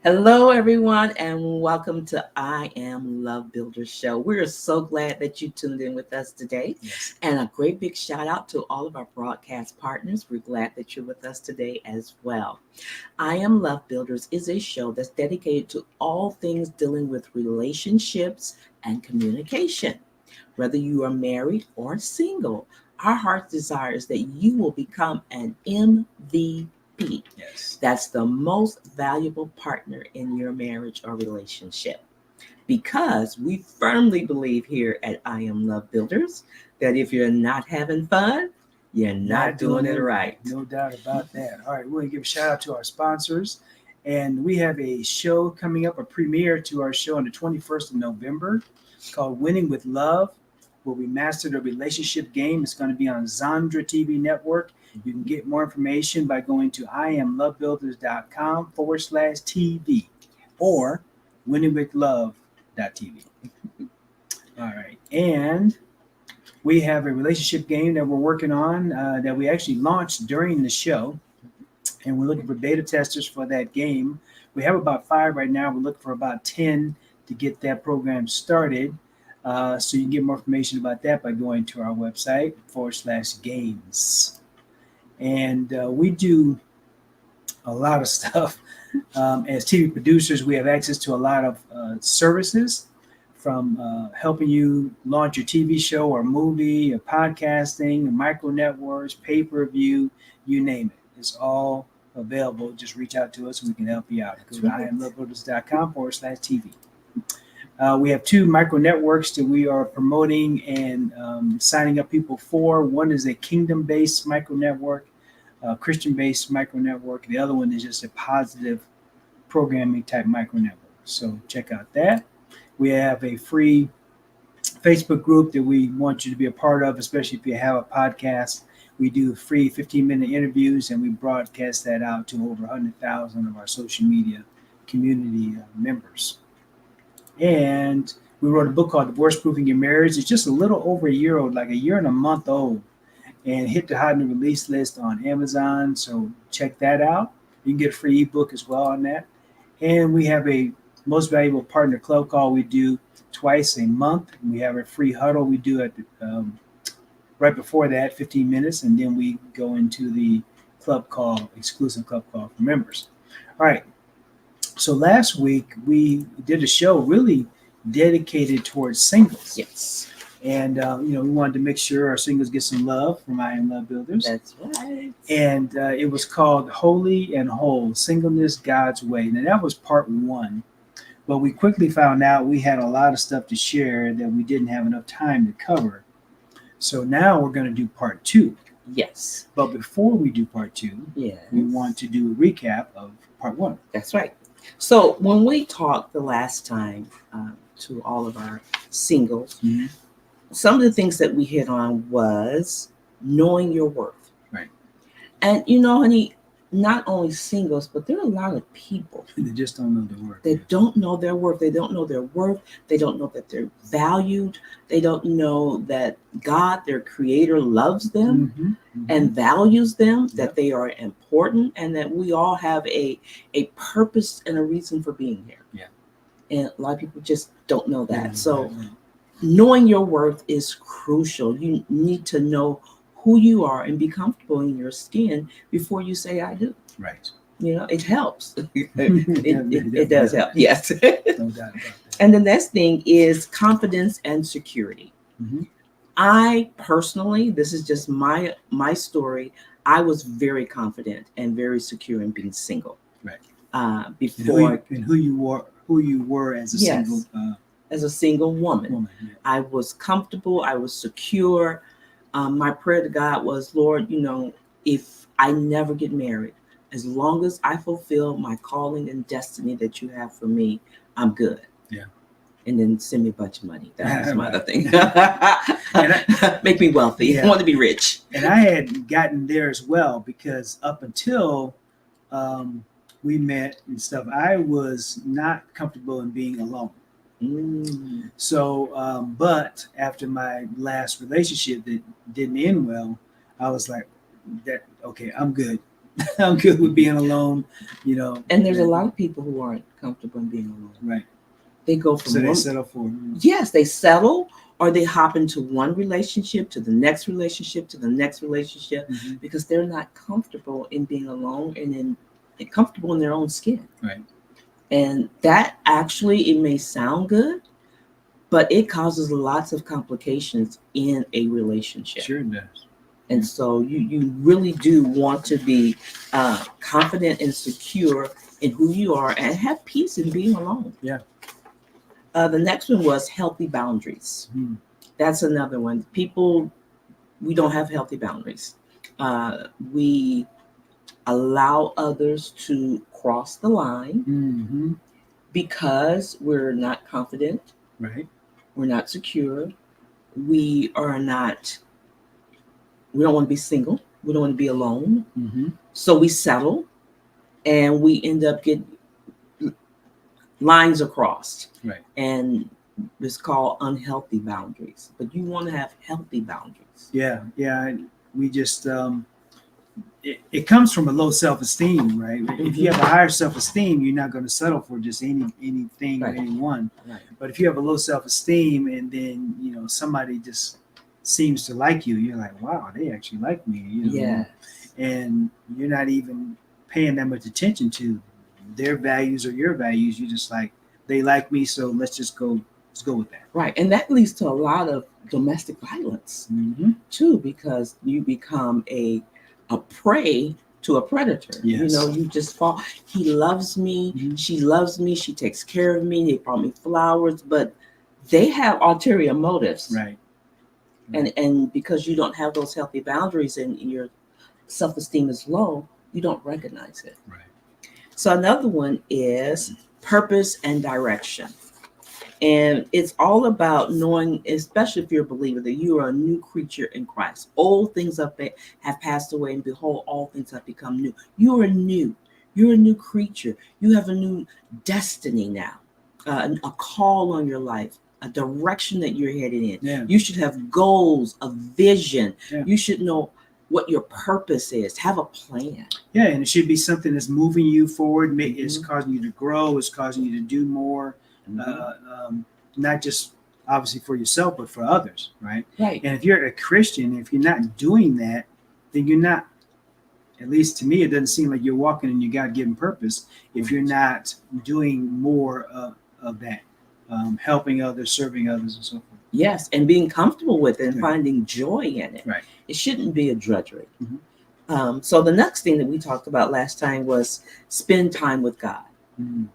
Hello, everyone, and welcome to IAM Love Builders Show. We're so glad that you tuned in with us today. Yes. And a great big shout out to all of our broadcast partners. We're glad that you're with us today as well. IAM Love Builders is a show that's dedicated to all things dealing with relationships and communication. Whether you are married or single, our heart's desire is that you will become an MVP. Yes. That's the most valuable partner in your marriage or relationship. Because we firmly believe here at I Am Love Builders that if you're not having fun, you're not doing it right. No doubt about that. All right, we're going to give a shout out to our sponsors. And we have a show coming up, a premiere to our show on the 21st of November called Winning with Love, where we master the relationship game. It's going to be on Zandra TV Network. You can get more information by going to iamlovebuilders.com/TV or winningwithlove.tv. All right. And we have a relationship game that we're working on that we actually launched during the show. And we're looking for beta testers for that game. We have about 5 right now. We're looking for about 10 to get that program started. So you can get more information about that by going to our website /games. And we do a lot of stuff. As TV producers, we have access to a lot of services, from helping you launch your TV show or movie, or podcasting, micro networks, pay-per-view, you name it. It's all available. Just reach out to us and we can help you out. Go to iamlovebuilders.com/TV. We have 2 micro networks that we are promoting and signing up people for. One is a kingdom-based micro network, Christian-based micro network. The other one is just a positive programming type micro network. So check out that. We have a free Facebook group that we want you to be a part of, especially if you have a podcast. We do free 15-minute interviews, and we broadcast that out to over 100,000 of our social media community members. And we wrote a book called Divorce Proofing Your Marriage. It's just a little over a year old, like a year and a month old, and hit the hot new release list on Amazon. So check that out. You can get a free ebook as well on that. And we have a most valuable partner club call we do twice a month. We have a free huddle we do at right before that, 15 minutes, and then we go into the club call, exclusive club call for members. All right. So last week we did a show really dedicated towards singles. Yes. And, we wanted to make sure our singles get some love from I Am Love Builders. That's right. And it was called Holy and Whole, Singleness God's Way. Now, that was part 1. But we quickly found out we had a lot of stuff to share that we didn't have enough time to cover. So now we're going to do part 2. Yes. But before we do part 2, yes, we want to do a recap of part 1. That's right. So when we talked the last time to all of our singles, some of the things that we hit on was knowing your worth. Right. And honey, not only singles, but there are a lot of people They just don't know their worth. They don't know their worth. They don't know their worth. They don't know that they're valued. They don't know that God, their creator, loves them and values them, that they are important, and that we all have a purpose and a reason for being here. Yeah. And a lot of people just don't know that. So knowing your worth is crucial. You need to know who you are and be comfortable in your skin before you say I do. Right. It helps. It does help. Yes. No doubt about that. And the next thing is confidence and security. I personally, this is just my story. I was very confident and very secure in being single. Right. Before and who you were as a single as a single woman. I was comfortable. I was secure. My prayer to God was, Lord, if I never get married, as long as I fulfill my calling and destiny that you have for me, I'm good. Yeah. And then send me a bunch of money. That was my other thing. And make me wealthy. I want to be rich. And I had gotten there as well, because up until we met and stuff, I was not comfortable in being alone. So, but after my last relationship that didn't end well, I was like, okay, I'm good. I'm good with being alone, you know. And there's a lot of people who aren't comfortable in being alone. Right. They go So from they one, settle for yes, they settle, or they hop into one relationship to the next relationship to the next relationship Mhm. because they're not comfortable in being alone and comfortable in their own skin. Right. And that actually, it may sound good, but it causes lots of complications in a relationship. Sure it does. And so you really do want to be confident and secure in who you are and have peace in being alone. Yeah. The next one was healthy boundaries. Mhm. That's another one. People, we don't have healthy boundaries. We allow others to cross the line Mhm. because we're not confident, Right. we're not secure, we are not, we don't want to be single, we don't want to be alone. Mhm. So we settle and we end up getting lines are crossed. Right. And it's called unhealthy boundaries. But you want to have healthy boundaries. Yeah. Yeah. We just it comes from a low self-esteem, right? If you have a higher self-esteem, you're not going to settle for just anything or Right. anyone. Right. But if you have a low self-esteem and then somebody just seems to like you, you're like, wow, they actually like me, Yes. and you're not even paying that much attention to their values or your values. You just like, they like me, so let's go with that. Right. And that leads to a lot of domestic violence Mm-hmm. too, because you become a prey to a predator. Yes. You just fall. He loves me, Mhm. she loves me, she takes care of me, they brought me flowers, but they have ulterior motives. Right. And because you don't have those healthy boundaries and your self-esteem is low, you don't recognize it. Right. So another one is purpose and direction. And it's all about knowing, especially if you're a believer, that you are a new creature in Christ. Old things have passed away, and behold, all things have become new. You are new. You're a new creature. You have a new destiny now, a call on your life, a direction that you're headed in. Yeah. You should have goals, a vision. Yeah. You should know what your purpose is. Have a plan. Yeah, and it should be something that's moving you forward. It's Mhm. causing you to grow. It's causing you to do more. Not just obviously for yourself, but for others, right? Right. And if you're a Christian, if you're not doing that, then you're not. At least to me, it doesn't seem like you're walking in your God-given purpose if you're not doing more of that, helping others, serving others, and so forth. Yes, and being comfortable with it and Right. finding joy in it. Right. It shouldn't be a drudgery. Mhm. So the next thing that we talked about last time was spend time with God. Mhm.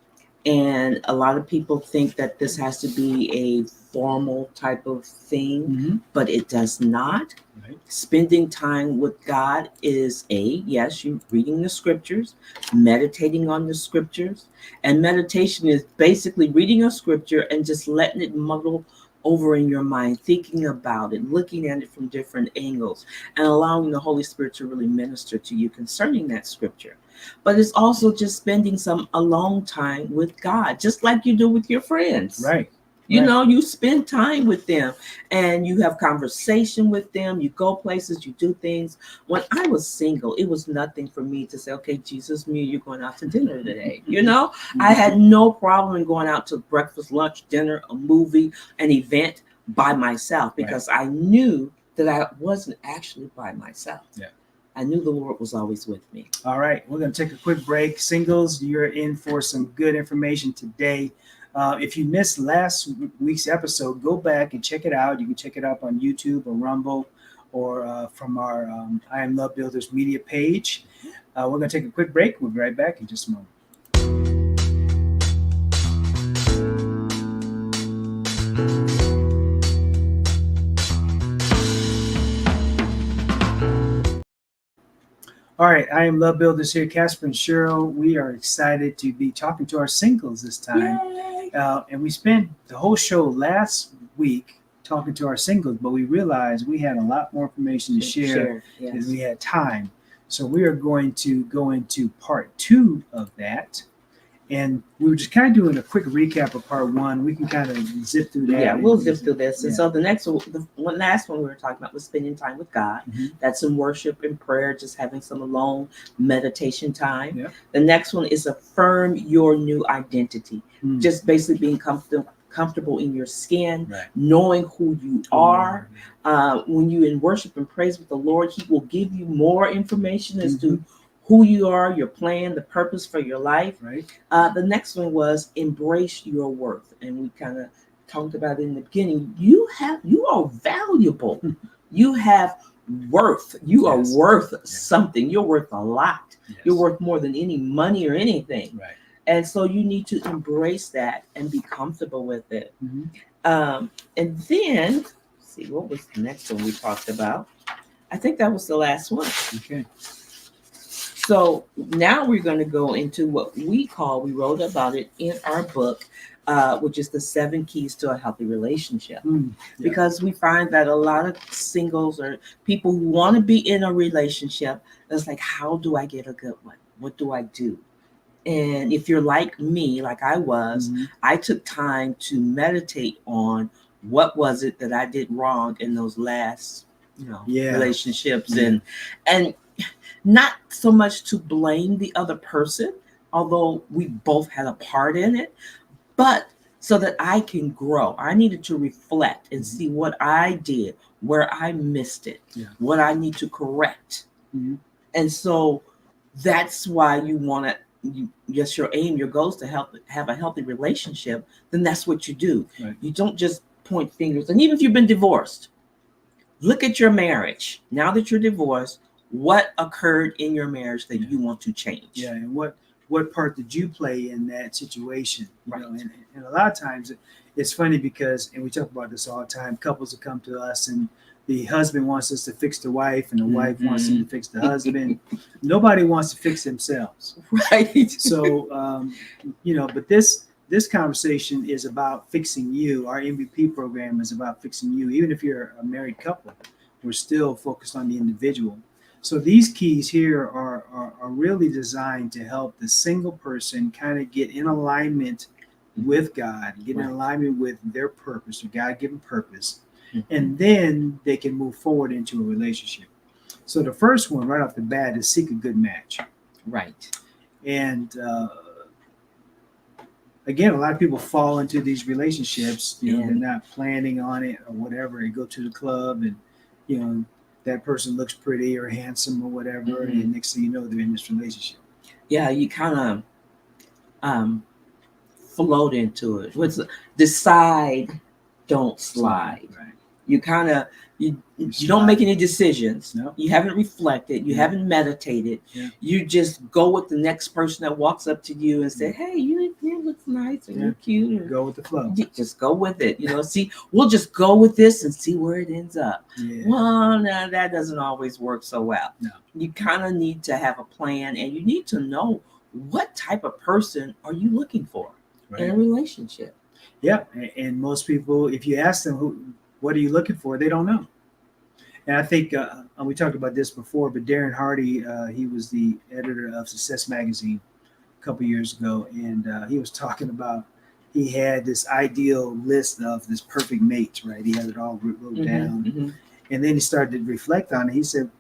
And a lot of people think that this has to be a formal type of thing, Mhm. but it does not. Right. Spending time with God is yes, you reading the scriptures, meditating on the scriptures. And meditation is basically reading a scripture and just letting it muddle over in your mind, thinking about it, looking at it from different angles, and allowing the Holy Spirit to really minister to you concerning that scripture. But it's also just spending some alone time with God, just like you do with your friends. Right. You spend time with them and you have conversation with them, you go places, you do things. When I was single, it was nothing for me to say, okay, Jesus, me, you're going out to dinner today. I had no problem in going out to breakfast, lunch, dinner, a movie, an event by myself because I knew that I wasn't actually by myself. Yeah. I knew the Lord was always with me. All right, we're going to take a quick break. Singles, you're in for some good information today. If you missed last week's episode, go back and check it out. You can check it out on YouTube or Rumble or from our I Am Love Builders media page. We're going to take a quick break. We'll be right back in just a moment. All right, I Am Love Builders here, Casper and Cheryl. We are excited to be talking to our singles this time. And we spent the whole show last week talking to our singles, but we realized we had a lot more information to share yes. than we had time. So we are going to go into part 2 of that. And we were just kind of doing a quick recap of part one. We can kind of zip through that. Yeah, we'll zip through this. And Yeah. so the next one, the one last one we were talking about was spending time with God. Mhm. That's in worship and prayer, just having some alone meditation time. Yeah. The next one is affirm your new identity. Mm. Just basically being comfortable in your skin, Right. knowing who you are. When you in worship and praise with the Lord, He will give you more information as to who you are, your plan, the purpose for your life. Right. The next one was embrace your worth, and we kind of talked about it in the beginning. You are valuable. You have worth. You are Yes. worth Yes. something. You're worth a lot. Yes. You're worth more than any money or anything. Right. And so you need to embrace that and be comfortable with it. And then, let's see, what was the next one we talked about? I think that was the last one. Okay. So now we're going to go into what we wrote about it in our book, which is the 7 keys to a healthy relationship. Yeah. Because we find that a lot of singles or people who want to be in a relationship, it's like, how do I get a good one? What do I do? And if you're like me, like I was, I took time to meditate on what was it that I did wrong in those last, relationships, and not so much to blame the other person, although we both had a part in it, but so that I can grow. I needed to reflect and see what I did, where I missed it, what I need to correct. And so that's why you want to, yes, your aim, your goal is to have a healthy relationship, then that's what you do. Right. You don't just point fingers. And even if you've been divorced, look at your marriage. Now that you're divorced, what occurred in your marriage that you want to change? Yeah, and what part did you play in that situation? Right. And a lot of times it's funny because, and we talk about this all the time, couples will come to us and the husband wants us to fix the wife and the wife wants him to fix the husband. Nobody wants to fix themselves. Right. So, but this conversation is about fixing you. Our MVP program is about fixing you. Even if you're a married couple, we're still focused on the individual. So these keys here are really designed to help the single person kind of get in alignment with God, get in alignment with their purpose, their God-given purpose, and then they can move forward into a relationship. So the first one right off the bat is seek a good match. Right. And again, a lot of people fall into these relationships, they're not planning on it or whatever. They go to the club and, that person looks pretty or handsome or whatever. And next thing you know, they're in this relationship. Yeah, you kind of float into it. What's decide, don't slide. Right. You kind of you don't make any decisions. No. You haven't reflected. You haven't meditated. Yeah. You just go with the next person that walks up to you and say, "Hey, you look nice and you're cute." Or, go with the flow. Just go with it. See, we'll just go with this and see where it ends up. Yeah. Well, no, that doesn't always work so well. No. You kind of need to have a plan, and you need to know what type of person are you looking for in a relationship. Yeah, and most people, if you ask them, what are you looking for, they don't know. And I think we talked about this before, but Darren Hardy, he was the editor of Success Magazine a couple years ago, and he was talking about he had this ideal list of this perfect mate, right? He had it all wrote down. And then he started to reflect on it. He said,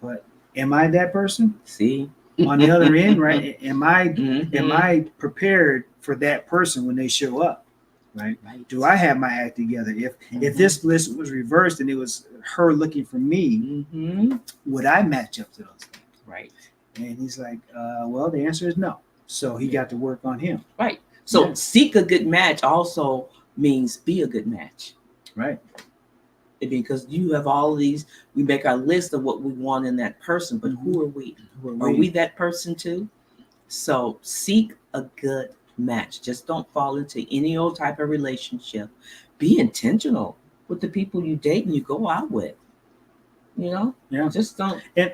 but am I that person? See? On the other end, right? Am I prepared for that person when they show up? Right? Do I have my act together? If this list was reversed and it was her looking for me, would I match up to those things? Right. And he's like, well, the answer is no. So he got to work on him. Right. So seek a good match also means be a good match. Right. Because you have all of these, we make our list of what we want in that person, but who are we? Are we that person too? So seek a good match. Just don't fall into any old type of relationship. Be intentional with the people you date and you go out with. Yeah. Just don't. And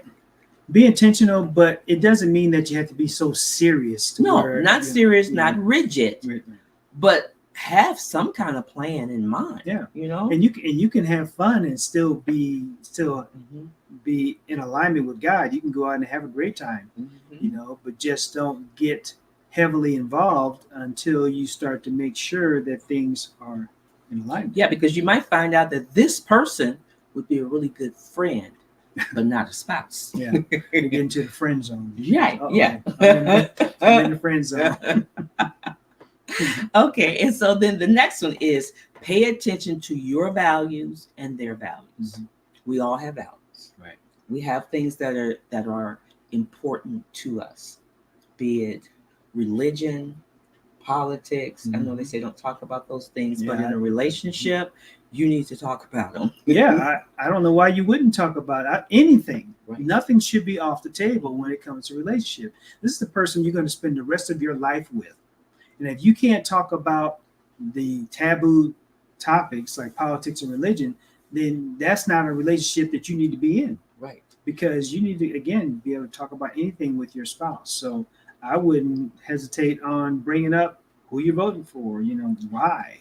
be intentional, but it doesn't mean that you have to be so serious. Not serious, not rigid, but have some kind of plan in mind. Yeah. And you can have fun and still be in alignment with God. You can go out and have a great time, but just don't get heavily involved until you start to make sure that things are in alignment. Yeah, because you might find out that this person would be a really good friend, but not a spouse. Yeah, you get into the friend zone. Right. Uh-oh, Yeah. I'm in the friend zone. Okay, and so then the next one is pay attention to your values and their values. Mhm. We all have values. Right. We have things that are important to us, be it religion, politics. I know they Mhm. say don't talk about those things, but Yeah. in a relationship, you need to talk about them. Yeah, I don't know why you wouldn't talk about anything. Right. Nothing should be off the table when it comes to relationship. This is the person you're going to spend the rest of your life with. And if you can't talk about the taboo topics like politics and religion, then that's not a relationship that you need to be in, Right. because you need to, again, be able to talk about anything with your spouse. So I wouldn't hesitate on bringing up who you're voting for, why,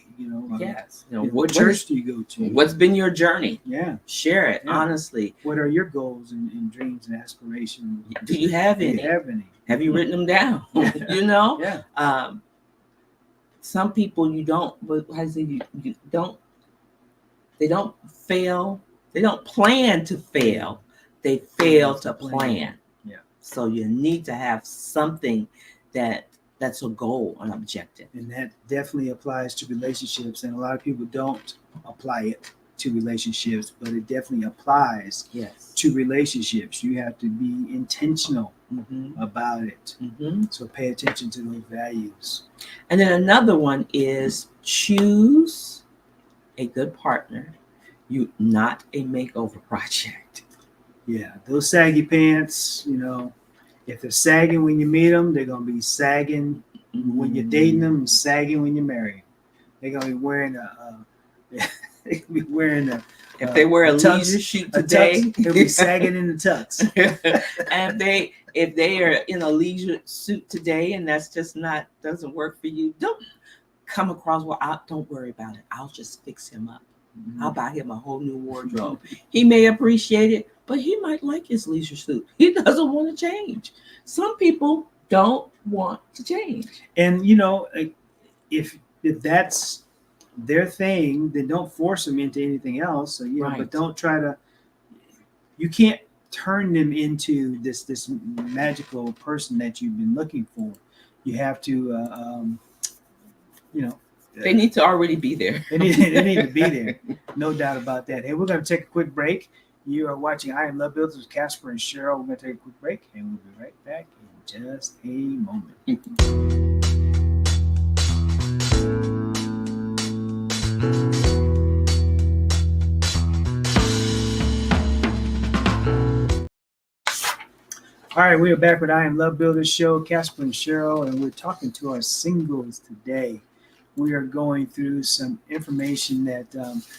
Yes. what church do you go to? What's been your journey? Yeah. Share it Yeah. honestly. What are your goals and dreams and aspirations? Do you have any? Have you written them down? Yeah. Some people you don't, but how do you don't, they don't fail, they don't plan to fail, they fail to plan. Yeah. So you need to have something that's a goal, an objective. And that definitely applies to relationships. And a lot of people don't apply it to relationships, but it definitely applies Yes. to relationships. You have to be intentional about it. So pay attention to those values. And then another one is choose a good partner, not a makeover project. Yeah, those saggy pants, if they're sagging when you meet them, they're going to be sagging when you're dating them, and sagging when you marry them. They're going to be wearing if they wear a leisure suit today, they'll be sagging in the tux. And if they are in a leisure suit today and that's just doesn't work for you, don't come across, don't worry about it. I'll just fix him up. I'll buy him a whole new wardrobe. He may appreciate it, but he might like his leisure suit. He doesn't want to change. Some people don't want to change. And if that's their thing, then don't force them into anything else. So, Right. But don't try to. You can't turn them into this magical person that you've been looking for. You have to, they need to already be there. They need to be there. No doubt about that. Hey, we're going to take a quick break. You are watching I Am Love Builders with Casper and Cheryl. We're going to take a quick break, and we'll be right back in just a moment. All right, we are back with I Am Love Builders show, Casper and Cheryl, and we're talking to our singles today. We are going through some information that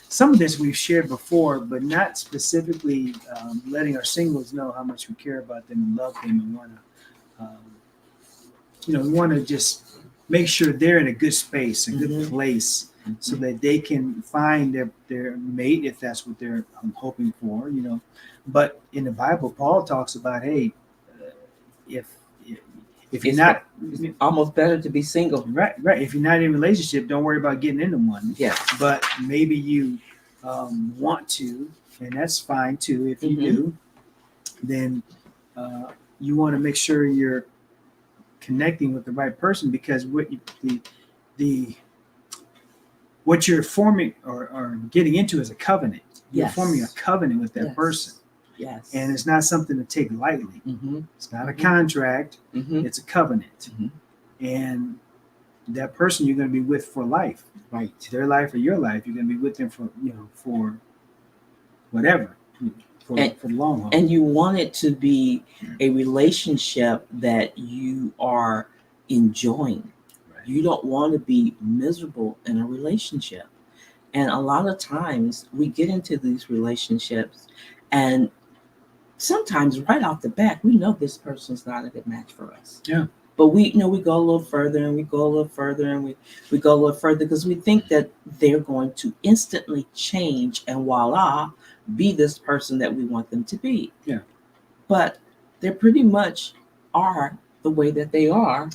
some of this we've shared before, but not specifically letting our singles know how much we care about them and love them and want to, we want to just make sure they're in a good space, a good place, so that they can find their mate if that's what they're hoping for, But in the Bible, Paul talks about, hey, if you're not, it's almost better to be single. Right. If you're not in a relationship, don't worry about getting into one. Yeah. But maybe you want to, and that's fine too. If you do, then you want to make sure you're connecting with the right person, because what you're forming or getting into is a covenant. You're forming a covenant with that person. Yes. And it's not something to take lightly. It's not a contract. It's a covenant. And that person you're going to be with for life. Right. Their life or your life. You're going to be with them for whatever. For the long haul. And you want it to be a relationship that you are enjoying. Right. You don't want to be miserable in a relationship. And a lot of times we get into these relationships, and sometimes right off the bat, we know this person's not a good match for us. Yeah. But we go a little further and we go a little further and we go a little further because we think that they're going to instantly change and voila, be this person that we want them to be. Yeah. But they pretty much are the way that they are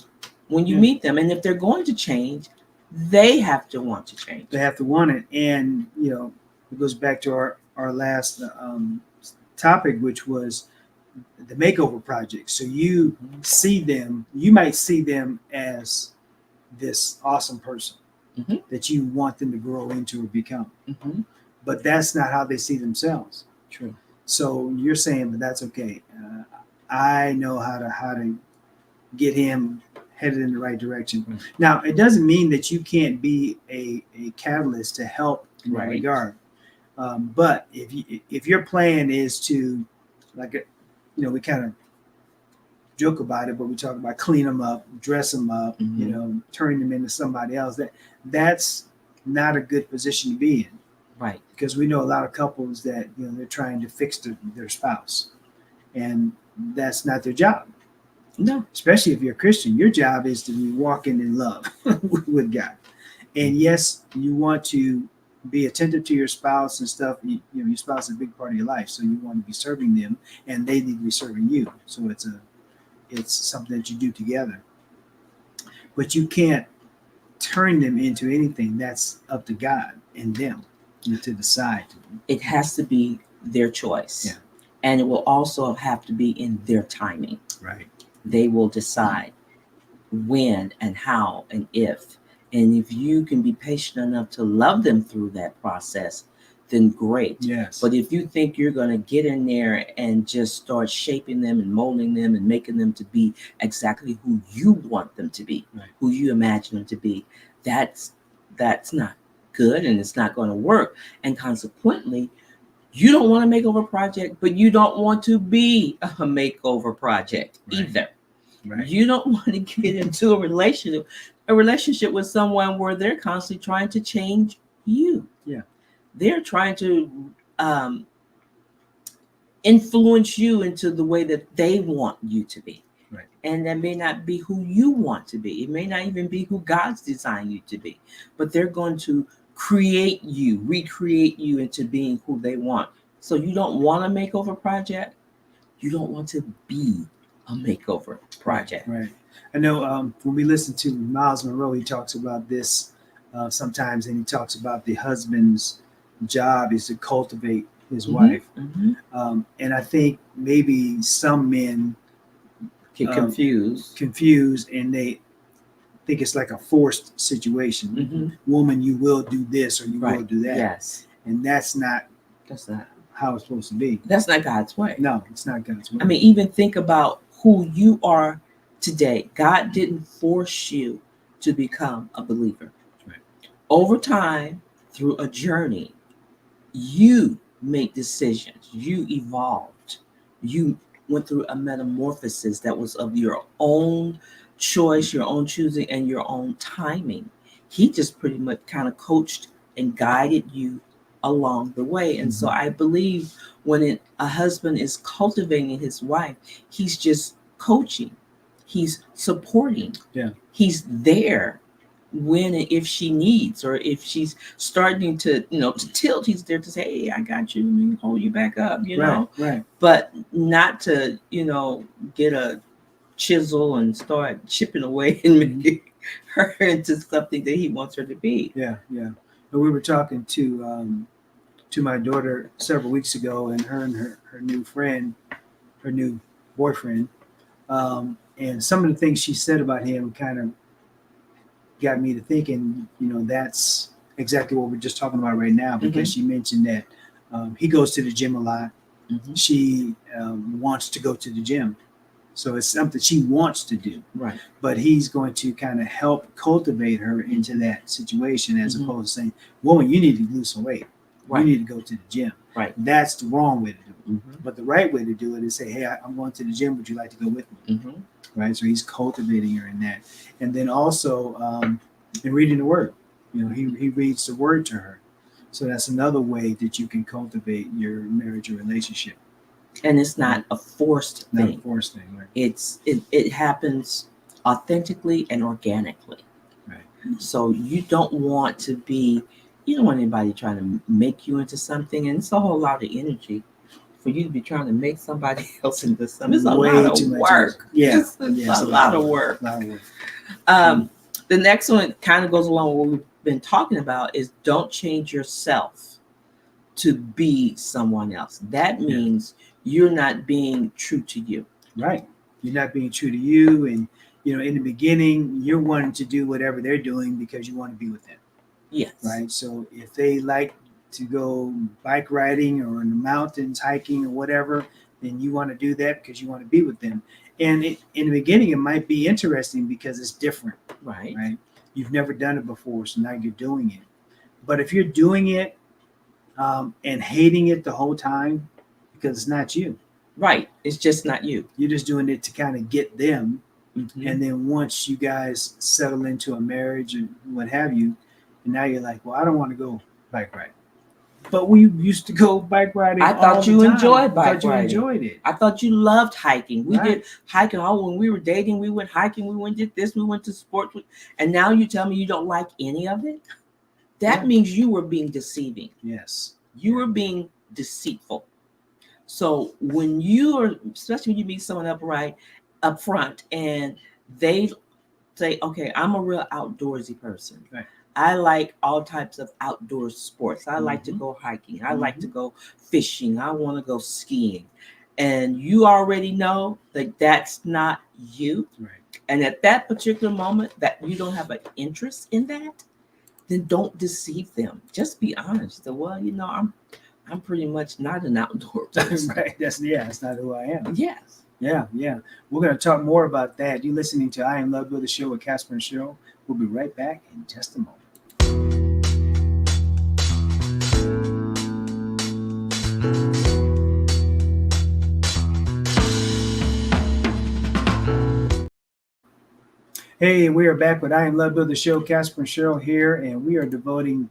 when you Yeah. meet them. And if they're going to change, they have to want to change. They have to want it. And, it goes back to our last topic, which was the makeover project. So you see them, you might see them as this awesome person Mhm. that you want them to grow into or become. Mm-hmm. But that's not how they see themselves. True. So you're saying, but that's okay. I know how to get him headed in the right direction. Right. Now, it doesn't mean that you can't be a catalyst to help in that Right. regard. But if your plan is to, like, we kind of joke about it, but we talk about clean them up, dress them up, turn them into somebody else. That's not a good position to be in, Right. because we know a lot of couples that they're trying to fix their spouse, and that's not their job. No. Especially if you're a Christian, your job is to be walking in love with God. And yes, you want to be attentive to your spouse and stuff. Your spouse is a big part of your life, so you want to be serving them, and they need to be serving you. So it's something that you do together. But you can't turn them into anything. That's up to God and them to decide. It has to be their choice. Yeah. And it will also have to be in their timing. Right. They will decide when and how and if. And if you can be patient enough to love them through that process, then great. Yes. But if you think you're going to get in there and just start shaping them and molding them and making them to be exactly who you want them to be, right, who you imagine them to be, that's not good, and it's not going to work. And consequently, you don't want a makeover project, but you don't want to be a makeover project either. Right. You don't want to get into a relationship with someone where they're constantly trying to change you. Yeah. They're trying to influence you into the way that they want you to be. Right. And that may not be who you want to be. It may not even be who God's designed you to be. But they're going to recreate you into being who they want. So you don't want a makeover project. You don't want to be a makeover project. Right. I know when we listen to Miles Monroe, he talks about this sometimes, and he talks about the husband's job is to cultivate his wife. Mm-hmm. And I think maybe some men get confused, and they think it's like a forced situation. Mm-hmm. Woman, you will do this or you right. will do that. Yes. And that's not how it's supposed to be. That's not God's way. No, it's not God's way. I mean, even think about who you are today. God didn't force you to become a believer. Right. Over time, through a journey, you make decisions. You evolved. You went through a metamorphosis that was of your own choice, your own choosing, and your own timing. He just pretty much kind of coached and guided you along the way. And so I believe when a husband is cultivating his wife, he's just coaching, he's supporting, he's there when and if she needs, or if she's starting to to tilt, he's there to say, hey, I got you, let me hold you back up, right. But not to get a chisel and start chipping away and making her into something that he wants her to be. Yeah. And we were talking to my daughter several weeks ago, and her new friend, her new boyfriend, and some of the things she said about him kind of got me to thinking, that's exactly what we're just talking about right now, because she mentioned that he goes to the gym a lot. She wants to go to the gym. So it's something she wants to do. Right. But he's going to kind of help cultivate her into that situation, as opposed to saying, woman, you need to lose some weight. Right. You need to go to the gym. Right. That's the wrong way to do it. But the right way to do it is say, hey, I'm going to the gym. Would you like to go with me? Right. So he's cultivating her in that. And then also in reading the word, he reads the word to her. So that's another way that you can cultivate your marriage or relationship. And it's not a forced thing. Not a forced thing, right? It happens authentically and organically. Right. So you don't want anybody trying to make you into something, and it's a whole lot of energy for you to be trying to make somebody else into something. It's a lot Way of too much. work. Yeah, It's it's a lot of work. A lot of work. Um, the next one kind of goes along with what we've been talking about is don't change yourself to be someone else. That means you're not being true to you. Right. You're not being true to you. And, in the beginning, you're wanting to do whatever they're doing because you want to be with them. Yes. Right. So if they like to go bike riding or in the mountains, hiking or whatever, then you want to do that because you want to be with them. And in the beginning, it might be interesting because it's different. Right. Right. You've never done it before. So now you're doing it. But if you're doing it and hating it the whole time because it's not you. Right. It's just not you. You're just doing it to kind of get them. Mm-hmm. And then once you guys settle into a marriage and what have you, and now you're like, well, I don't want to go bike riding. But we used to go bike riding. I thought you enjoyed bike riding. You enjoyed it. I thought you loved hiking. We Right. did hiking all when we were dating. We went hiking. We went did this. We went to sports. And now you tell me you don't like any of it. That means you were being deceiving. Yes. You were being deceitful. So when you are, especially when you meet someone up front, and they say, "Okay, I'm a real outdoorsy person. Right. I like all types of outdoor sports. I like to go hiking. I like to go fishing. I want to go skiing," and you already know that that's not you. Right. And at that particular moment, that you don't have an interest in that, then don't deceive them. Just be honest. So, well, I'm pretty much not an outdoor person. Right. That's not who I am. Yes. Yeah. We're going to talk more about that. You're listening to I Am Love Builder Show with Casper and Cheryl. We'll be right back in just a moment. Hey, we are back with I Am Love Builder Show. Casper and Cheryl here, and we devoted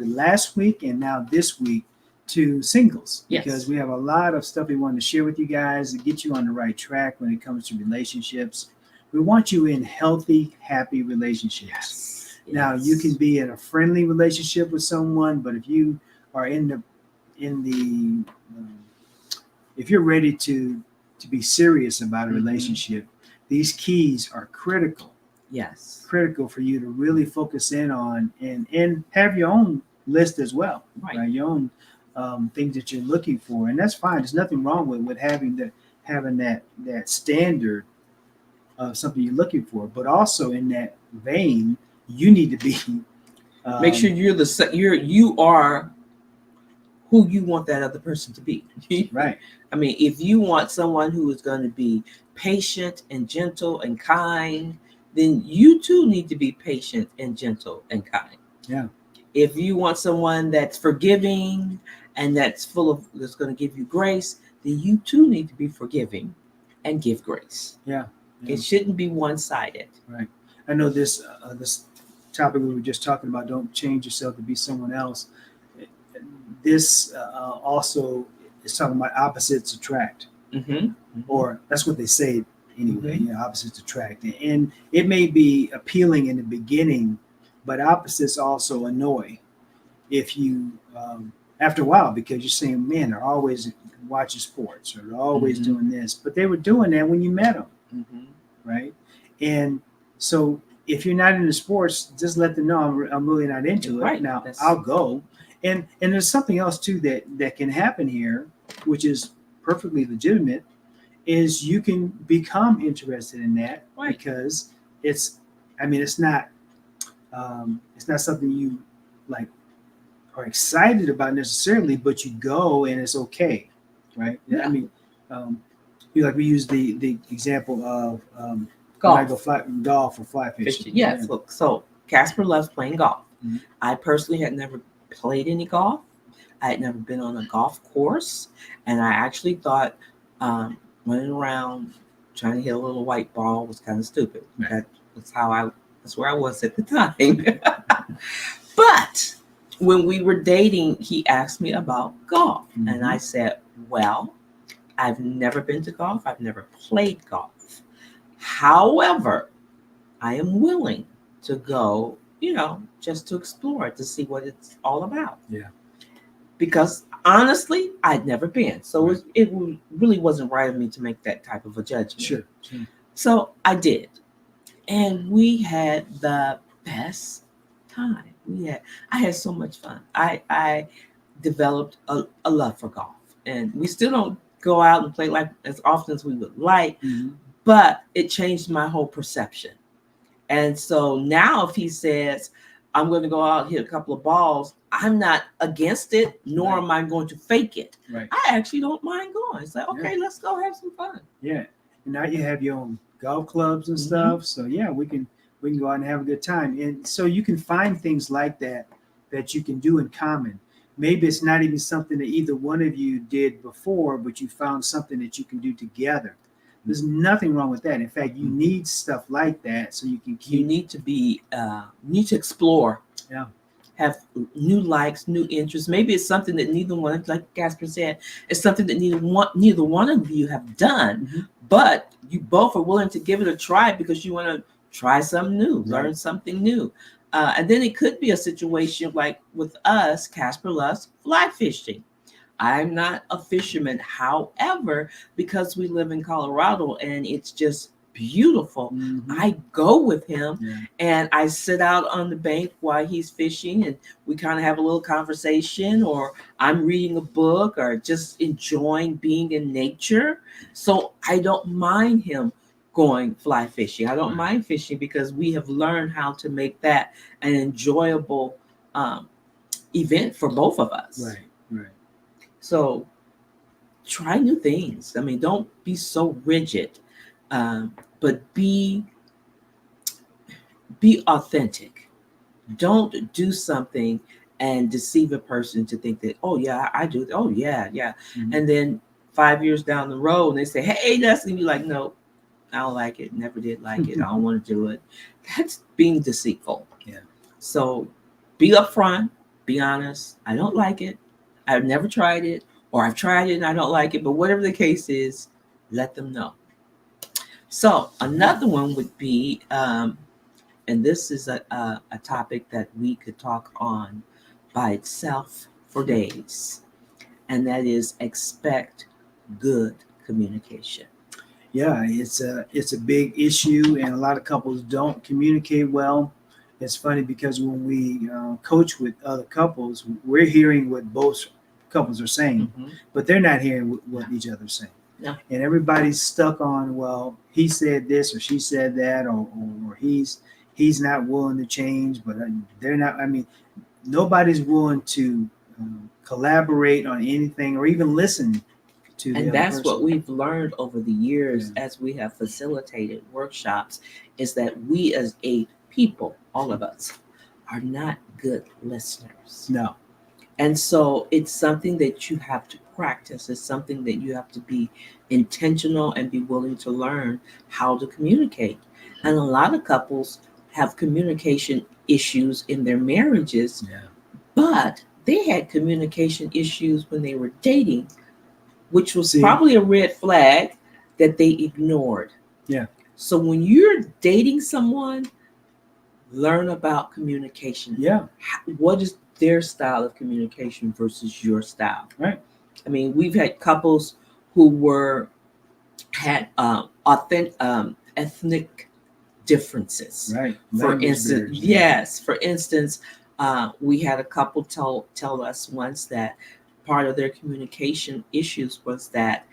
last week and now this week to singles. Yes. Because we have a lot of stuff we want to share with you guys to get you on the right track when it comes to relationships. We want you in healthy, happy relationships. Yes. Now, you can be in a friendly relationship with someone, but if you are if you're ready to be serious about a relationship, these keys are critical. Yes. Critical for you to really focus in on and have your own list as well. Right? Your own things that you're looking for. And that's fine. There's nothing wrong with having that standard of something you're looking for. But also in that vein, you need to be make sure you are who you want that other person to be. Right. I mean, if you want someone who is going to be patient and gentle and kind, then you too need to be patient and gentle and kind. Yeah. If you want someone that's forgiving and that's going to give you grace, then you too need to be forgiving and give grace. Yeah. It shouldn't be one-sided. Right. I know this topic we were just talking about, don't change yourself to be someone else. This also is talking about opposites attract. Or that's what they say anyway. Opposites attract, and it may be appealing in the beginning, but opposites also annoy if you after a while, because you're saying, man, they're always watching sports or they're always doing this, but they were doing that when you met them, right? And so if you're not into sports, just let them know I'm really not into it. Now I'll go. And there's something else too that can happen here, which is perfectly legitimate, is you can become interested in that because it's not something you like are excited about necessarily, but you go and it's okay, right? Yeah. I mean, we use the example of golf. I go golf or fly fishing. Yes. Yeah. So Casper loves playing golf. I personally had never played any golf. I had never been on a golf course, and I actually thought running around trying to hit a little white ball was kind of stupid. Right. That's where I was at the time. But when we were dating, he asked me about golf, and I said, well, I've never been to golf. I've never played golf. However, I am willing to go, just to explore, to see what it's all about. Yeah. because honestly, I'd never been. So Right. it really wasn't right of me to make that type of a judgment. Sure. Sure. So I did. And we had the best time. I had so much fun. I developed a love for golf. And we still don't go out and play like as often as we would like, Mm-hmm. but it changed my whole perception. And so now if he says, I'm going to go out and hit a couple of balls, I'm not against it, nor Right. am I going to fake it. Right. I actually don't mind going. It's like, okay, let's go have some fun. Yeah. And now you have your own golf clubs and stuff. So yeah, we can go out and have a good time. And so you can find things like that you can do in common. Maybe it's not even something that either one of you did before, but you found something that you can do together. There's nothing wrong with that. In fact, you need stuff like that so you can You keep. need to explore. Yeah. Have new likes, new interests. Maybe it's something that neither one, like Gasper said, it's something that neither one of you have done, Mm-hmm. but you both are willing to give it a try because you want to try something new, Right. learn something new. And then it could be a situation like with us, Casper loves fly fishing. I'm not a fisherman. However, because we live in Colorado and it's just beautiful, Mm-hmm. I go with him Yeah. and I sit out on the bank while he's fishing and we kind of have a little conversation, or I'm reading a book or just enjoying being in nature. So I don't mind him going fly fishing. I don't Right. mind fishing because we have learned how to make that an enjoyable event for both of us. Right. Right. So try new things. I mean, don't be so rigid, but be authentic. Don't do something and deceive a person to think that, oh yeah, I do. Oh yeah, yeah. Mm-hmm. And then 5 years down the road, and they say, hey, that's gonna be like, no, I don't like it. Never did like it. I don't want to do it. That's being deceitful. Yeah. So be upfront. Be honest. I don't like it. I've never tried it, or I've tried it and I don't like it. But whatever the case is, let them know. So another one would be, and this is a topic that we could talk on by itself for days, and that is expect good communication. Yeah, it's a big issue, and a lot of couples don't communicate well. It's funny because when we coach with other couples, we're hearing what both couples are saying, Mm-hmm. but they're not hearing what each other's saying. No. And everybody's stuck on, well, he said this or she said that, or he's not willing to change, but they're not. I mean, nobody's willing to collaborate on anything or even listen to the And other that's person. what we've learned over the years Yeah. as we have facilitated workshops, is that we as a people, all of us, are not good listeners. No. And so it's something that you have to practice. It's something that you have to be intentional and be willing to learn how to communicate. And a lot of couples have communication issues in their marriages, Yeah. but they had communication issues when they were dating, which was See? probably a red flag that they ignored. Yeah. So when you're dating someone, learn about communication. Yeah. What is their style of communication versus your style? Right. I mean, we've had couples who had ethnic differences. Right. For Language instance, barriers. yes. For instance, we had a couple tell us once that part of their communication issues was that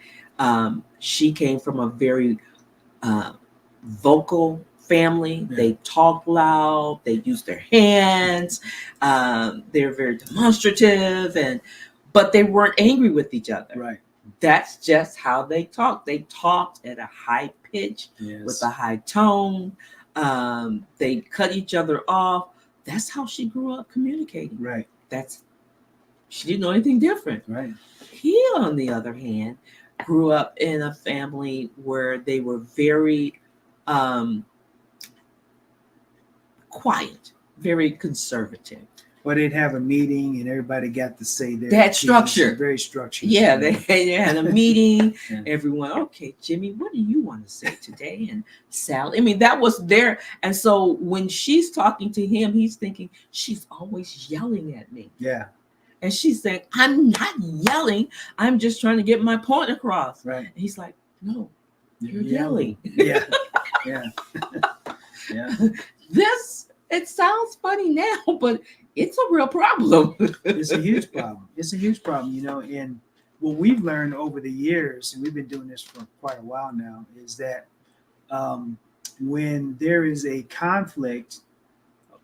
she came from a very vocal family. Yeah. They talk loud. They use their hands. They're very demonstrative, but they weren't angry with each other. Right. That's just how they talked. They talked at a high pitch, Yes. with a high tone. They cut each other off. That's how she grew up communicating. Right. She didn't know anything different. Right. He, on the other hand, grew up in a family where they were very quiet, very conservative. Well, they'd have a meeting and everybody got to say their That piece. structure. Very structured. Yeah, they had a meeting. Yeah. Everyone, okay, Jimmy, what do you want to say today? And Sally, I mean, that was there. And so when she's talking to him, he's thinking, she's always yelling at me. Yeah. And she said, I'm not yelling. I'm just trying to get my point across. Right. And he's like, no, you're yelling. yelling. Yeah. Yeah. This, it sounds funny now, but it's a real problem. It's a huge problem. It's a huge problem, and what we've learned over the years, and we've been doing this for quite a while now, is that um, when there is a conflict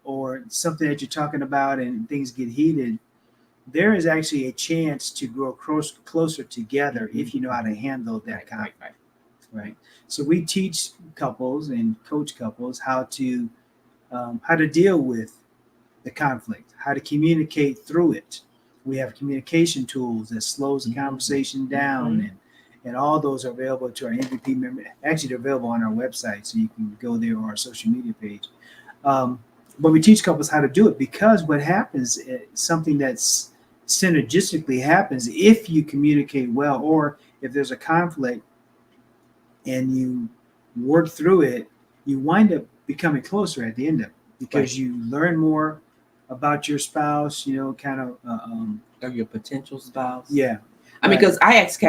or something that you're talking about and things get heated, there is actually a chance to grow closer together if you know how to handle that conflict. Right. So we teach couples and coach couples how to deal with the conflict, how to communicate through it. We have communication tools that slows the conversation down, and all those are available to our MVP member. Actually, they're available on our website, so you can go there or our social media page. But we teach couples how to do it, because what happens, something that's synergistically happens if you communicate well, or if there's a conflict and you work through it, you wind up becoming closer at the end of it, because you learn more about your spouse, kind of or your potential spouse. Yeah. I mean, because I ask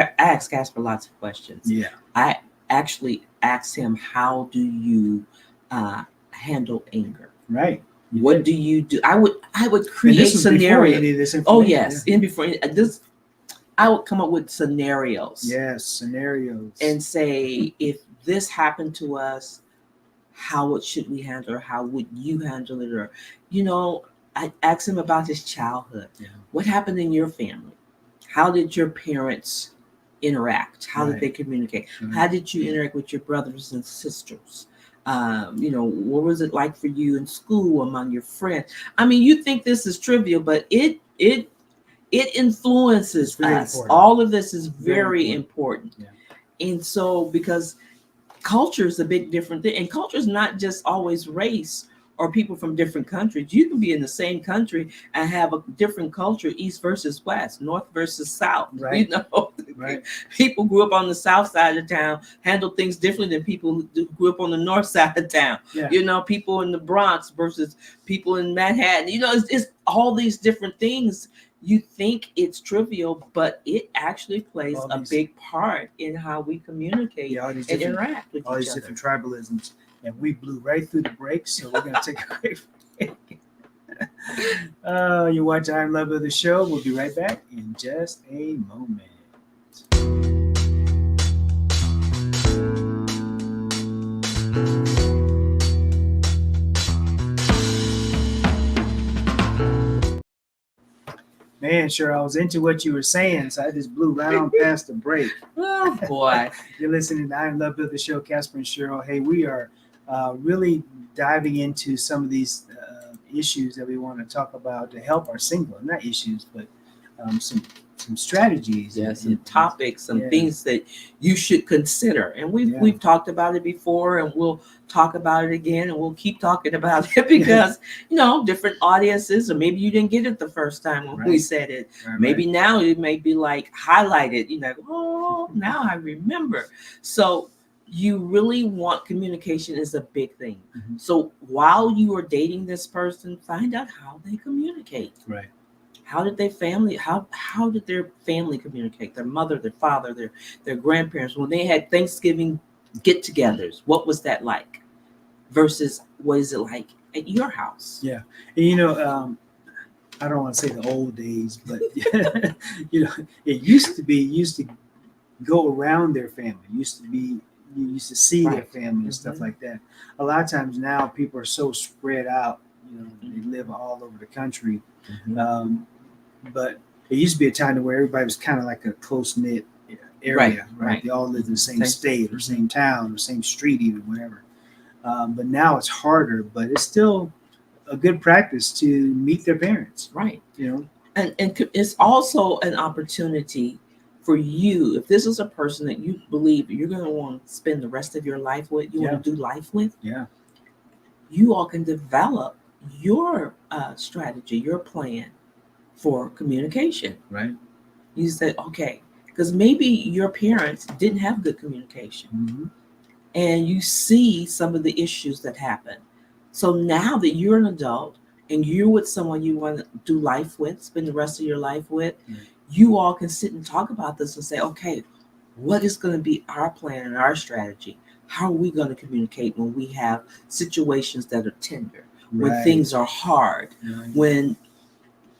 Casper lots of questions. Yeah. I actually asked him, how do you handle anger? Right. What do you do? I would create scenarios. Oh yes, in before this, I would come up with scenarios. Yes, scenarios. And say, if this happened to us, how should we handle it? How would you handle it? Or, I asked him about his childhood. Yeah. What happened in your family? How did your parents interact? How did they communicate? How did you interact with your brothers and sisters? What was it like for you in school, among your friends? I mean, you think this is trivial, but it influences us. Important. All of this is very important. Yeah. And so, because culture is a big different thing, and culture is not just always race or people from different countries. You can be in the same country and have a different culture, east versus west, north versus south. Right. Right. People grew up on the south side of town handle things differently than people who grew up on the north side of town. Yeah. People in the Bronx versus people in Manhattan. It's all these different things. You think it's trivial, but it actually plays a big part in how we communicate and interact with each other. All these different tribalisms. And we blew right through the breaks, so we're going to take a quick break. You watch I Am Love of the Show. We'll be right back in just a moment. Man, sure, I was into what you were saying, so I just blew right on past the break. Oh, boy. You're listening to I Am Love of the Show, Casper and Cheryl. Hey, we are really diving into some of these issues that we want to talk about to help our not issues, but some strategies. Some topics, some things that you should consider. And we've talked about it before, and we'll talk about it again, and we'll keep talking about it because, different audiences, or maybe you didn't get it the first time when we said it. Maybe now it may be like highlighted, oh, now I remember. So you really want communication is a big thing. Mm-hmm. So while you are dating this person, find out how they communicate. Right. How did their family communicate? Their mother, their father, their grandparents, when they had Thanksgiving get-togethers, what was that like? Versus what is it like at your house? Yeah. And I don't want to say the old days, but it used to go around their family. You used to see their family and stuff like that. A lot of times now people are so spread out, they live all over the country. But it used to be a time where everybody was kind of like a close-knit area, right? They all lived in the same state or same town or same street, even whatever. But now it's harder, but it's still a good practice to meet their parents. Right. And it's also an opportunity for you, if this is a person that you believe you're going to want to spend the rest of your life with, you want to do life with, you all can develop your strategy, your plan for communication. Right. You said, okay, because maybe your parents didn't have good communication. Mm-hmm. And you see some of the issues that happen. So now that you're an adult and you're with someone you want to do life with, spend the rest of your life with, Right. you all can sit and talk about this and say, okay, what is going to be our plan and our strategy? How are we going to communicate when we have situations that are tender, when Right. things are hard, Right. when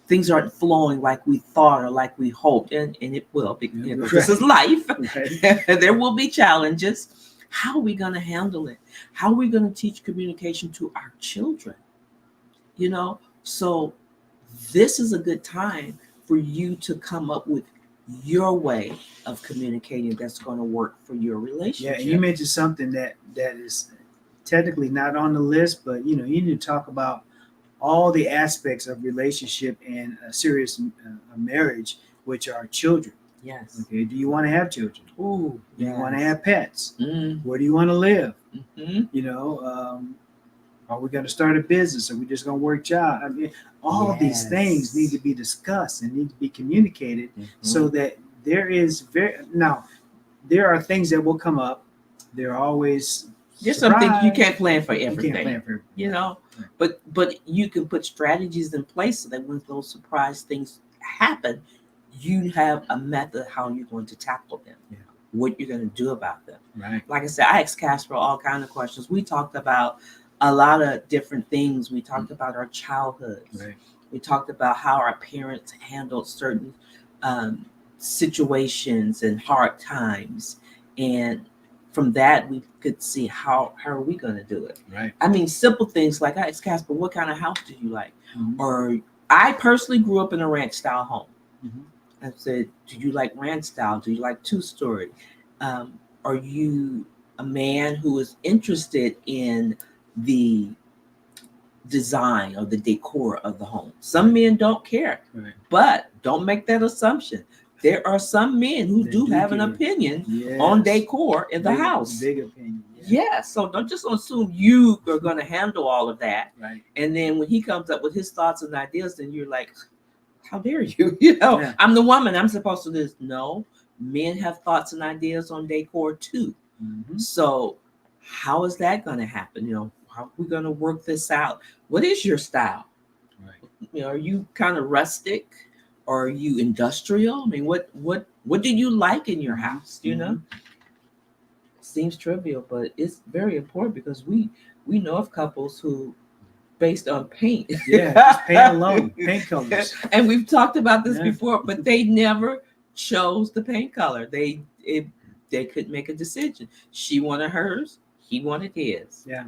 things aren't flowing like we thought or like we hoped, and it will be, Yeah, because this is right. life. Right. There will be challenges. How are we going to handle it? How are we going to teach communication to our children? So this is a good time for you to come up with your way of communicating that's going to work for your Yeah, and you relationship. mentioned something that is technically not on the list, but you need to talk about all the aspects of relationship and a serious marriage, which are children. Yes. Okay, do you want to have children? Ooh, Do you want to yes. have pets? Mm. Where do you want to live? Hmm. You know, are we going to start a business? Are we just going to work job? I mean, all these things need Yes. to be discussed and need to be communicated so Hmm. that there is very now there are things that will come up. There are always There's some things you surprise. can't plan for You can't everything, plan for you right. know, Right. but you can put strategies in place so that when those surprise things happen, you have a method how you're going to tackle them, Yeah. what you're going to do about them. Right. Like I said, I asked Casper all kind of questions. We talked about a lot of different things. We talked about our childhoods. Right. We talked about how our parents handled certain um, situations and hard times, and from that we could see how are we going to do it. Right. I mean, simple things like I asked Casper, what kind of house do you like? Mm-hmm. Or I personally grew up in a ranch style home. Mm-hmm. I said, do you like ranch style? Do you like two-story? Um, are you a man who is interested in the design or the decor of the home? Some men don't care, Right. but don't make that assumption. There are some men who They do do have an care. opinion on Yes. decor in the house. Big opinion. Yeah. Yeah, so don't just assume you are going to handle all of that. Right. And then when he comes up with his thoughts and ideas, then you're like, how dare you? You know, Yeah. I'm the woman. I'm supposed to do this. No, men have thoughts and ideas on decor too. Mm-hmm. So how is that going to happen? How are we going to work this out? What is your style? Right. Are you kind of rustic? Or are you industrial? I mean, what do you like in your Mm-hmm. house? Mm-hmm. Seems trivial, but it's very important because we know of couples who based on paint. Yeah, just paint alone, paint colors. And we've talked about this Yeah. before, but they never chose the paint color. They couldn't make a decision. She wanted hers, he wanted his. Yeah.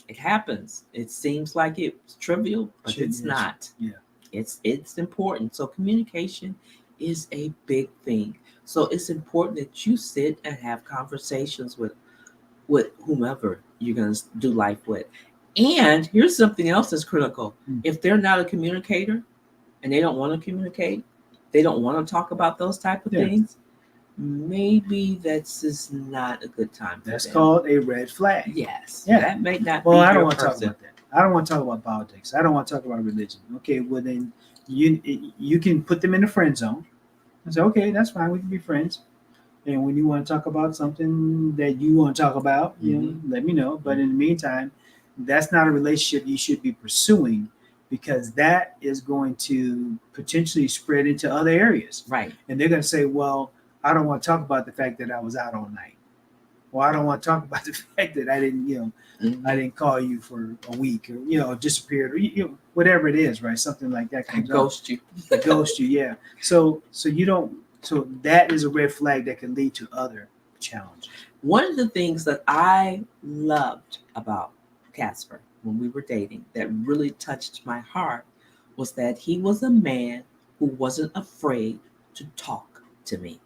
It happens. It seems like it's trivial, but it's Yes. not. Yeah. It's important. So communication is a big thing. So it's important that you sit and have conversations with whomever you're going to do life with. And here's something else that's critical. Mm. If they're not a communicator and they don't want to communicate, they don't want to talk about those type of Yeah. things, maybe that's just not a good time for That's them. called a red flag. Yes. Yeah. That may not Well, be I don't your want to talk person. about that. I don't want to talk about politics. I don't want to talk about religion. Okay, well then you can put them in the friend zone. I say, okay, that's fine. We can be friends. And when you want to talk about something that you want to talk about, let me know. But in the meantime, that's not a relationship you should be pursuing because that is going to potentially spread into other areas. Right. And they're going to say, well, I don't want to talk about the fact that I was out all night. Well, I don't want to talk about the fact that I didn't, I didn't call you for a week or, disappeared or, whatever it is, right? Something like that I comes up. ghost you. Ghost you, yeah. So you don't. So that is a red flag that can lead to other challenges. One of the things that I loved about Casper when we were dating that really touched my heart was that he was a man who wasn't afraid to talk to me.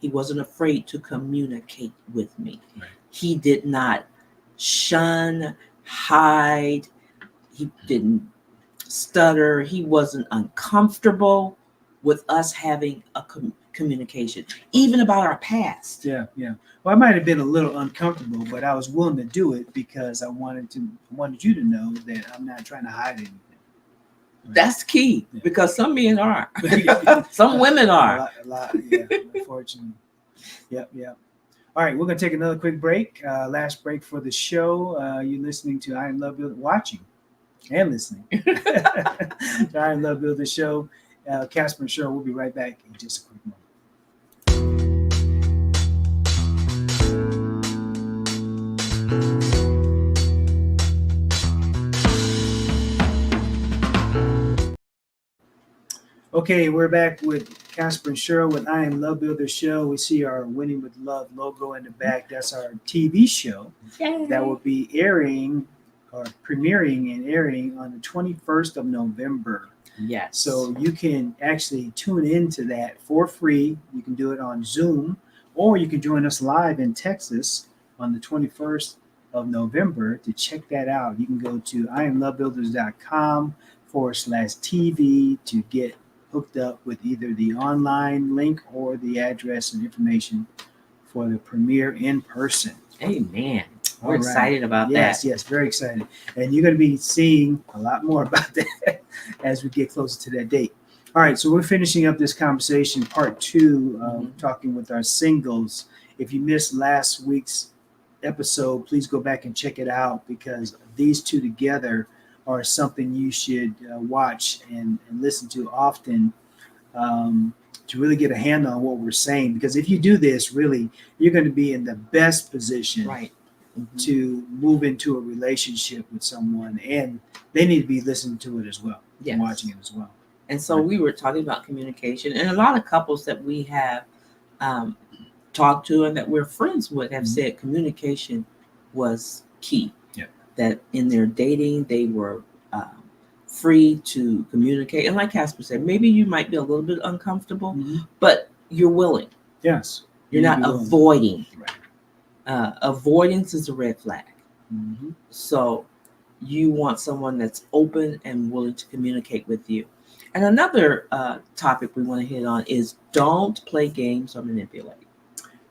He wasn't afraid to communicate with me. Right. He did not shun, hide. He didn't stutter. He wasn't uncomfortable with us having a communication, even about our past. Yeah, yeah. Well, I might have been a little uncomfortable, but I was willing to do it because I wanted you to know that I'm not trying to hide anything. Right. That's key Yeah. because some men are, some women are. A lot, yeah. Unfortunately. Yep, yep. All right, we're gonna take another quick break. Last break for the show. You're listening to I Am Love Builders, watching and listening. The I Am Love Builder Show. Casper and Cheryl will be right back in just a quick moment. Okay, we're back with Casper and Cheryl with I Am Love Builder Show. We see our Winning with Love logo in the back. That's our TV show that will be airing or premiering and airing on the 21st of November. Yes. So you can actually tune into that for free. You can do it on Zoom, or you can join us live in Texas on the 21st of November to check that out. You can go to iamlovebuilders.com/TV to get hooked up with either the online link or the address and information for the premiere in person. Amen. We're All right. excited about Yes, that. yes, very excited. And you're going to be seeing a lot more about that as we get closer to that date. All right, so we're finishing up this conversation, part 2, talking with our singles. If you missed last week's episode, please go back and check it out, because these two together are something you should watch and listen to often, to really get a handle on what we're saying. Because if you do this, really, you're going to be in the best position Right. to move into a relationship with someone, and they need to be listening to it as well, Yes. and watching it as well. And so we were talking about communication, and a lot of couples that we have talked to and that we're friends with have said communication was key. Yeah. That in their dating, they were free to communicate. And like Casper said, maybe you might be a little bit uncomfortable, but you're willing. Yes. You're not willing. avoiding. Right. Avoidance is a red flag. Mm-hmm. So you want someone that's open and willing to communicate with you. And another topic we want to hit on is don't play games or manipulate.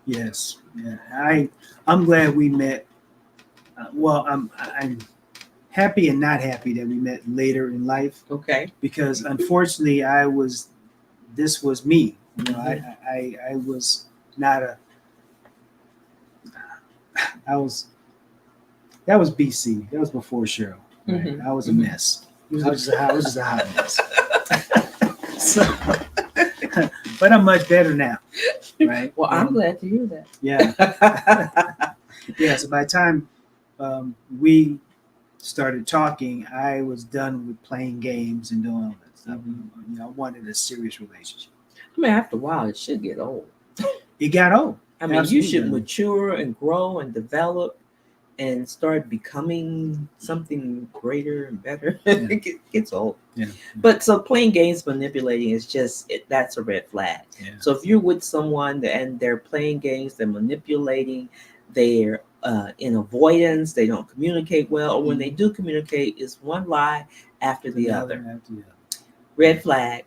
Yes. Yeah. I'm glad we met. I'm happy and not happy that we met later in life. Okay. Because unfortunately, this was me. You know, I was not that was BC. That was before Cheryl. Right? I was a mess. I was just a hot mess. So, but I'm much better now. Right. Well, I'm glad to hear that. Yeah. Yeah. So by the time we started talking, I was done with playing games and doing all that stuff. You know, I wanted a serious relationship. I mean, after a while, it should get old. It got old. I mean, Absolutely. you should mature and grow and develop and start becoming something greater and better. Yeah. It gets old. Yeah. But so playing games, manipulating is just that's a red flag. Yeah. So if you're with someone and they're playing games, they're manipulating, they're in avoidance, they don't communicate well, or when they do communicate, it's one lie after the other. Red flag.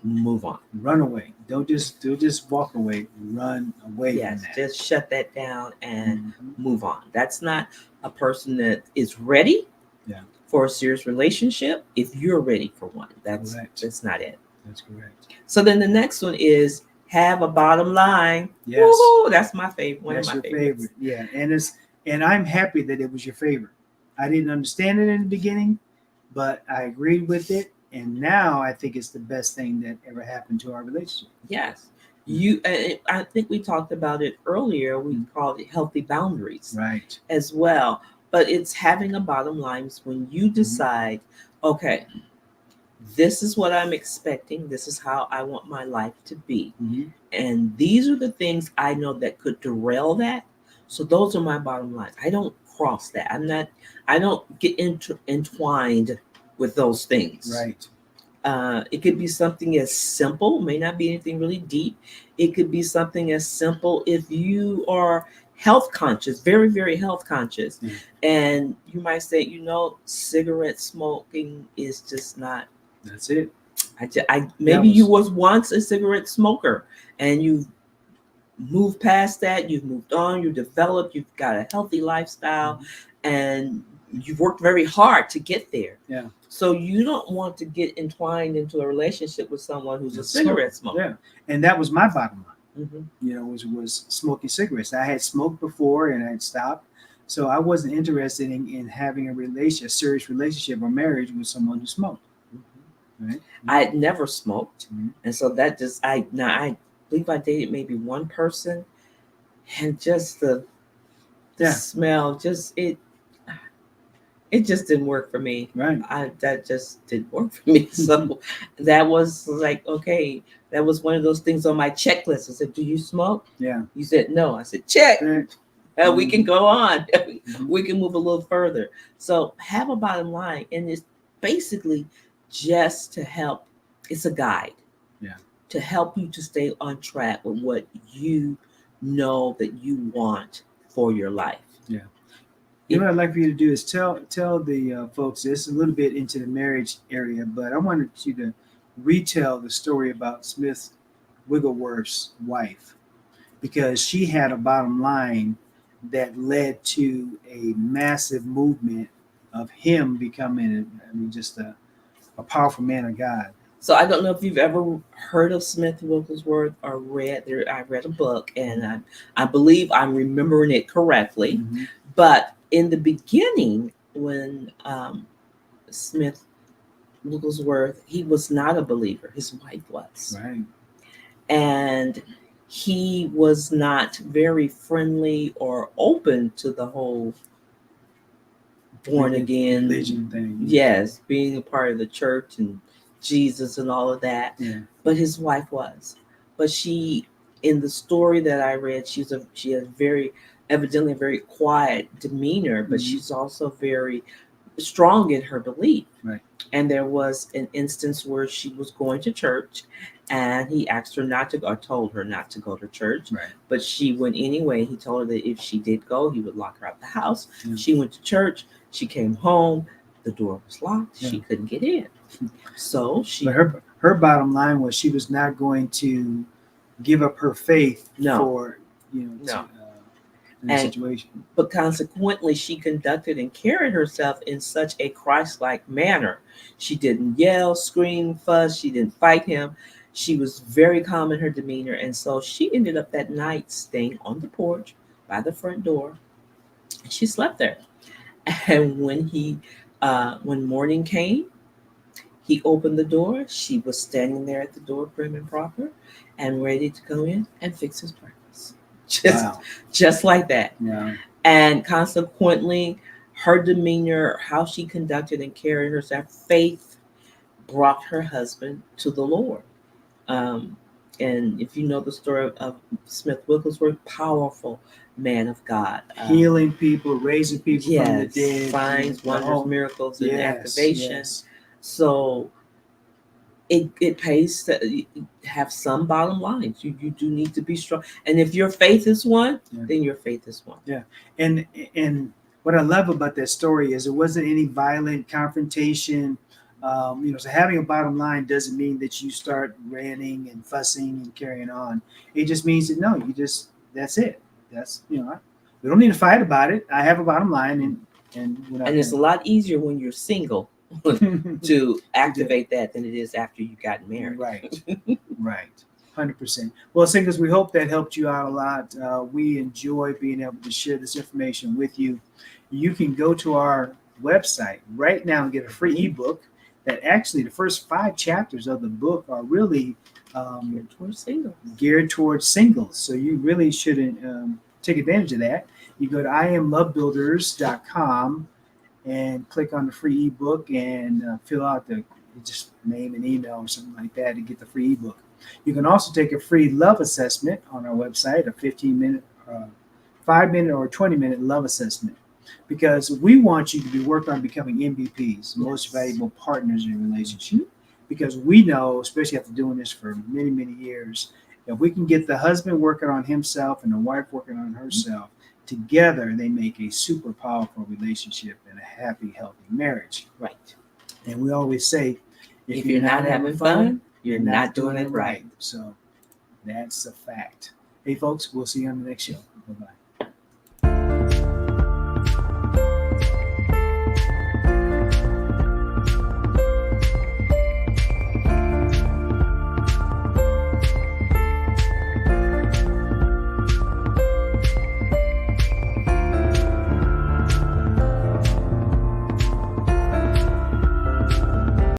Move on. Run away. Don't just walk away. Run away from that. Just shut that down and move on. That's not a person that is ready for a serious relationship. If you're ready for one, that's not it. That's correct. So then the next one is have a bottom line. Yes. Woo-hoo, that's my favorite. One that's of my your favorites. favorite. Yeah. And I'm happy that it was your favorite. I didn't understand it in the beginning, but I agreed with it. And now I think it's the best thing that ever happened to our relationship. Yes. I think we talked about it earlier. We called it healthy boundaries. Right. As well. But it's having a bottom line when you decide, okay, this is what I'm expecting. This is how I want my life to be. And these are the things I know that could derail that. So those are my bottom lines. I don't cross that. I don't get entwined with those things. Right. It could be something as simple, may not be anything really deep. It could be something as simple if you are health conscious, very, very health conscious. And you might say, cigarette smoking is just not. That's it. You was once a cigarette smoker and you've moved past that, you've moved on, you've developed, you've got a healthy lifestyle, and you've worked very hard to get there. Yeah. So you don't want to get entwined into a relationship with someone who's a cigarette smoker. Yeah. And that was my bottom line. Was smoking cigarettes. I had smoked before and I had stopped, So I wasn't interested in having a serious relationship or marriage with someone who smoked. Right? I had never smoked, Mhm. and so that just I believe I dated maybe one person, and just the Yeah. smell, just it just didn't work for me. Right. That just didn't work for me. So that was like, okay, that was one of those things on my checklist. I said, "Do you smoke?" Yeah. You said no. I said, "Check." Right. We can Mhm. go on. Mhm. We can move a little further. So have a bottom line, and it's basically just to help. It's a guide Yeah. to help you to stay on track with what you know that you want for your life. Yeah. You If know what I'd like for you to do is tell the folks this a little bit into the marriage area, but I wanted you to retell the story about Smith Wigglesworth's wife because she had a bottom line that led to a massive movement of him becoming, just a powerful man of God. So I don't know if you've ever heard of Smith Wigglesworth or read there. I read a book, and I believe I'm remembering it correctly. Mm-hmm. But in the beginning, when Smith Wigglesworth, he was not a believer. His wife was, Right. and he was not very friendly or open to the whole born again, Religion thing. yes, being a part of the church and Jesus and all of that. Yeah. But his wife was. But she, in the story that I read, she has very evidently a very quiet demeanor, but Mhm. she's also very strong in her belief. Right. And there was an instance where she was going to church, and he asked her not to go, or told her not to go to church. Right. But she went anyway. He told her that if she did go, he would lock her out the house. Yeah. She went to church. She came home. The door was locked. Yeah. She couldn't get in. So But her bottom line was she was not going to give up her faith no, for no. in a And situation. but consequently, she conducted and carried herself in such a Christ-like manner. She didn't yell, scream, fuss. She didn't fight him. She was very calm in her demeanor, and so she ended up that night staying on the porch by the front door. And she slept there. And when morning came, he opened the door. She was standing there at the door, prim and proper, and ready to go in and fix his breakfast. Just, Wow. just like that. Yeah. And consequently, her demeanor, how she conducted and carried herself, faith brought her husband to the Lord. Um, and if you know the story of Smith Wigglesworth, powerful man of God. Healing people, raising people from the Yes, dead. signs, The wonders, whole, miracles, and yes, activation. yes. So it pays to have some bottom lines. You do need to be strong, and if your faith is one, Yeah. then your faith is one. Yeah. And what I love about that story is it wasn't any violent confrontation. So having a bottom line doesn't mean that you start ranting and fussing and carrying on. It just means that no, that's it. That's we don't need to fight about it. I have a bottom line, and we're not And it's a gonna lot easier when you're single to activate that than it is after you got married. Right, right, 100%. Well, singers, we hope that helped you out a lot. We enjoy being able to share this information with you. You can go to our website right now and get a free ebook. That actually, the first 5 chapters of the book are really Geared towards singles. geared towards singles. So you really shouldn't take advantage of that. You go to IamLoveBuilders.com and click on the free ebook and fill out the just name and email or something like that to get the free ebook. You can also take a free love assessment on our website, a 15-minute, 5-minute, or 20-minute love assessment, because we want you to be working on becoming MVPs, most valuable partners in a relationship. Because we know, especially after doing this for many, many years, if we can get the husband working on himself and the wife working on herself, together they make a super powerful relationship and a happy, healthy marriage. Right. And we always say, If you're not having fun, you're not doing it right. So that's a fact. Hey, folks, we'll see you on the next show. Bye bye.